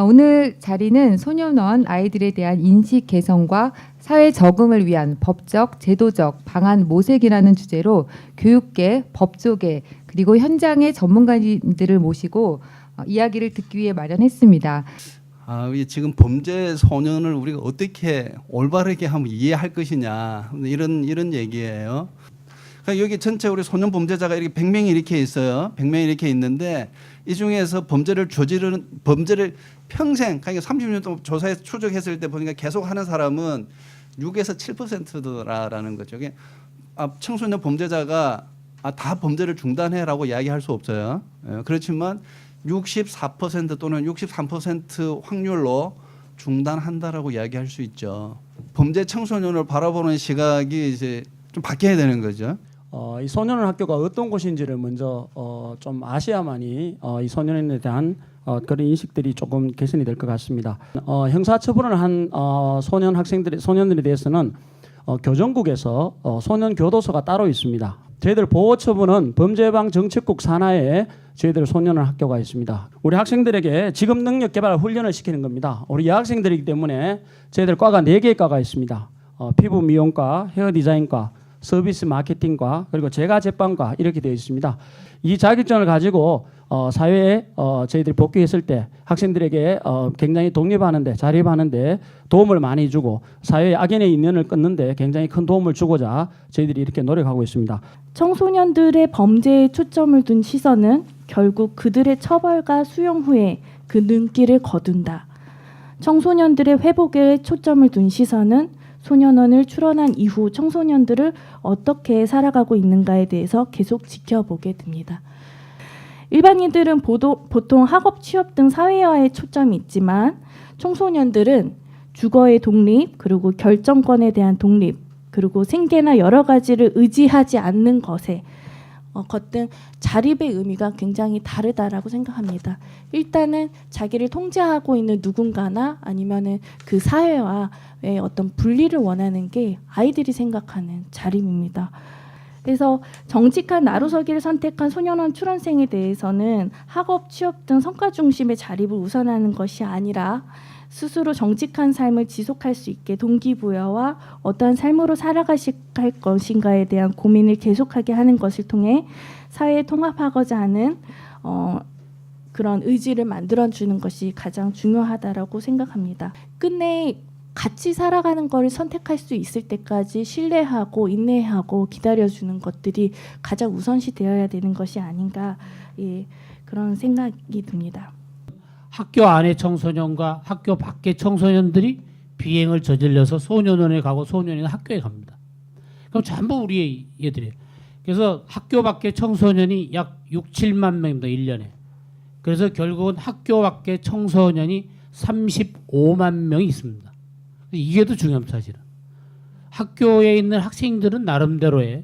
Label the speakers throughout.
Speaker 1: 오늘 자리는 소년원 아이들에 대한 인식 개선과 사회 적응을 위한 법적, 제도적 방안 모색이라는 주제로 교육계, 법조계 그리고 현장의 전문가님들을 모시고 이야기를 듣기 위해 마련했습니다.
Speaker 2: 지금 범죄 소년을 우리가 어떻게 올바르게 한번 이해할 것이냐 이런 얘기예요. 그러니까 여기 전체 우리 소년 범죄자가 이렇게 100명이 이렇게 있어요. 100명이 이렇게 있는데 이 중에서 범죄를 평생 그러니까 30년 동안 조사해서 추적했을 때 보니까 계속 하는 사람은 6에서 7%라는 거죠. 청소년 범죄자가 다 범죄를 중단해라고 이야기할 수 없어요. 그렇지만 64% 또는 63% 확률로 중단한다라고 이야기할 수 있죠. 범죄 청소년을 바라보는 시각이 이제 좀 바뀌어야 되는 거죠.
Speaker 3: 이 소년원 학교가 어떤 곳인지를 먼저 좀 아셔야만이 이 소년원에 대한 그런 인식들이 조금 개선이 될 것 같습니다. 형사처분을 한 소년들에 대해서는 교정국에서 소년 교도소가 따로 있습니다. 저희들 보호처분은 범죄예방정책국 산하에 저희들 소년원 학교가 있습니다. 우리 학생들에게 직업 능력 개발 훈련을 시키는 겁니다. 우리 여학생들이기 때문에 저희들 과가 4개의 과가 있습니다. 피부 미용과, 헤어 디자인과, 서비스 마케팅과 그리고 제과 제빵과 이렇게 되어 있습니다. 이 자격증을 가지고 사회에 저희들이 복귀했을 때 학생들에게 굉장히 독립하는데 자립하는데 도움을 많이 주고 사회의 악연의 인연을 끊는데 굉장히 큰 도움을 주고자 저희들이 이렇게 노력하고 있습니다.
Speaker 4: 청소년들의 범죄에 초점을 둔 시선은 결국 그들의 처벌과 수용 후에 그 눈길을 거둔다. 청소년들의 회복에 초점을 둔 시선은 소년원을 출원한 이후 청소년들을 어떻게 살아가고 있는가에 대해서 계속 지켜보게 됩니다. 일반인들은 보통 학업, 취업 등 사회화에 초점이 있지만 청소년들은 주거의 독립, 그리고 결정권에 대한 독립, 그리고 생계나 여러 가지를 의지하지 않는 것에 등 자립의 의미가 굉장히 다르다라고 생각합니다. 일단은 자기를 통제하고 있는 누군가나 아니면은 그 사회와의 어떤 분리를 원하는 게 아이들이 생각하는 자립입니다. 그래서 정직한 나로서기를 선택한 소년원 출원생에 대해서는 학업, 취업 등 성과 중심의 자립을 우선하는 것이 아니라 스스로 정직한 삶을 지속할 수 있게 동기부여와 어떠한 삶으로 살아갈 것인가에 대한 고민을 계속하게 하는 것을 통해 사회에 통합하고자 하는 그런 의지를 만들어주는 것이 가장 중요하다라고 생각합니다. 끝내 같이 살아가는 것을 선택할 수 있을 때까지 신뢰하고 인내하고 기다려주는 것들이 가장 우선시 되어야 되는 것이 아닌가 그런 생각이 듭니다.
Speaker 5: 학교 안의 청소년과 학교 밖의 청소년들이 비행을 저질러서 소년원에 가고 소년원은 학교에 갑니다. 그럼 전부 우리 얘들이에요. 그래서 학교 밖의 청소년이 약 6, 7만 명입니다. 1년에. 그래서 결국은 학교 밖의 청소년이 35만 명이 있습니다. 이게 더 중요합니다. 사실은. 학교에 있는 학생들은 나름대로의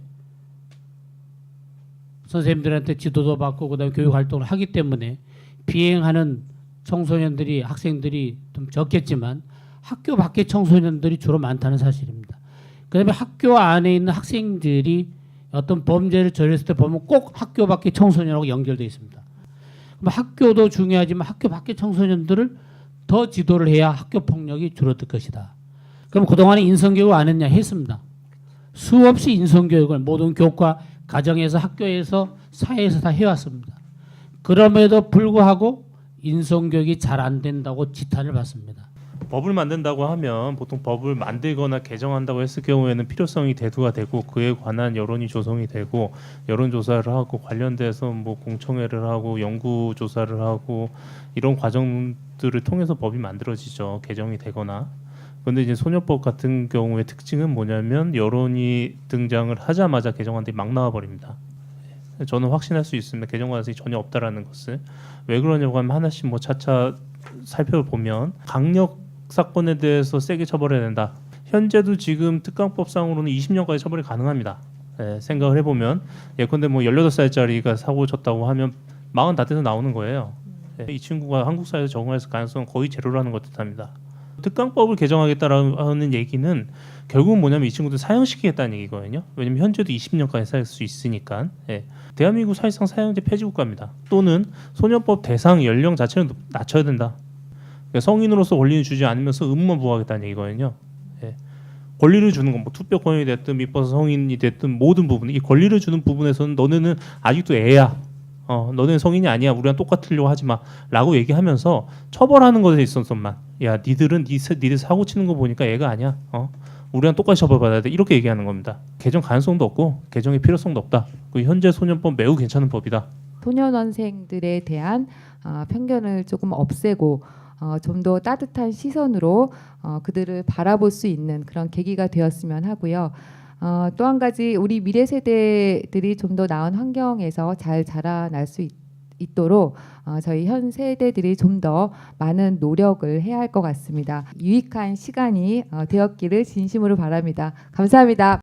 Speaker 5: 선생님들한테 지도도 받고 그다음에 교육 활동을 하기 때문에 비행하는 청소년들이 학생들이 좀 적겠지만 학교 밖의 청소년들이 주로 많다는 사실입니다. 그다음에 학교 안에 있는 학생들이 어떤 범죄를 저질렀을 때 보면 꼭 학교 밖의 청소년하고 연결되어 있습니다. 그럼 학교도 중요하지만 학교 밖의 청소년들을 더 지도를 해야 학교 폭력이 줄어들 것이다. 그럼 그동안에 인성교육을 안 했냐? 했습니다. 수없이 인성교육을 모든 교과, 가정에서, 학교에서, 사회에서 다 해왔습니다. 그럼에도 불구하고 인성교육이 잘 안 된다고 지탄을 받습니다.
Speaker 6: 법을 만든다고 하면 보통 법을 만들거나 개정한다고 했을 경우에는 필요성이 대두가 되고 그에 관한 여론이 조성이 되고 여론조사를 하고 관련돼서 뭐 공청회를 하고 연구조사를 하고 이런 과정들을 통해서 법이 만들어지죠. 개정이 되거나. 그런데 이제 소녀법 같은 경우의 특징은 뭐냐면 여론이 등장을 하자마자 개정안들이 막 나와버립니다. 저는 확신할 수 있습니다. 개정 가능성이 전혀 없다라는 것을. 왜 그러냐고 하면 하나씩 뭐 차차 살펴보면 강력 사건에 대해서 세게 처벌해야 된다. 현재도 지금 특강법상으로는 20년까지 처벌이 가능합니다. 생각을 해보면 예컨대 뭐 18살짜리가 사고 쳤다고 하면 45대에서 나오는 거예요. 이 친구가 한국 사회에서 적응할 가능성은 거의 제로라는 것 같습니다. 특강법을 개정하겠다라는 얘기는 결국은 뭐냐면 이 친구들 사형시키겠다는 얘기거든요. 왜냐면 현재도 20년까지 살 수 있으니까. 대한민국 사실상 사형제 폐지국가입니다. 또는 소년법 대상 연령 자체를 낮춰야 된다. 그러니까 성인으로서 권리를 주지 않으면서 의무만 부과하겠다는 얘기거든요. 예. 권리를 주는 건 뭐 투표권이 됐든 미뻐서 성인이 됐든 모든 부분 이 권리를 주는 부분에서는 너네는 아직도 애야. 너네는 성인이 아니야. 우리랑 똑같으려고 하지 마라고 얘기하면서 처벌하는 것에 있어서만 야 니들은 니들 사고 치는 거 보니까 애가 아니야. 우리랑 똑같이 처벌받아야 돼. 이렇게 얘기하는 겁니다. 개정 가능성도 없고 개정의 필요성도 없다. 그 현재 소년법 매우 괜찮은 법이다.
Speaker 1: 소년원생들에 대한 편견을 조금 없애고 좀 더 따뜻한 시선으로 그들을 바라볼 수 있는 그런 계기가 되었으면 하고요. 또 한 가지 우리 미래 세대들이 좀 더 나은 환경에서 잘 자라날 수 있도록 저희 현 세대들이 좀 더 많은 노력을 해야 할 것 같습니다. 유익한 시간이 되었기를 진심으로 바랍니다. 감사합니다.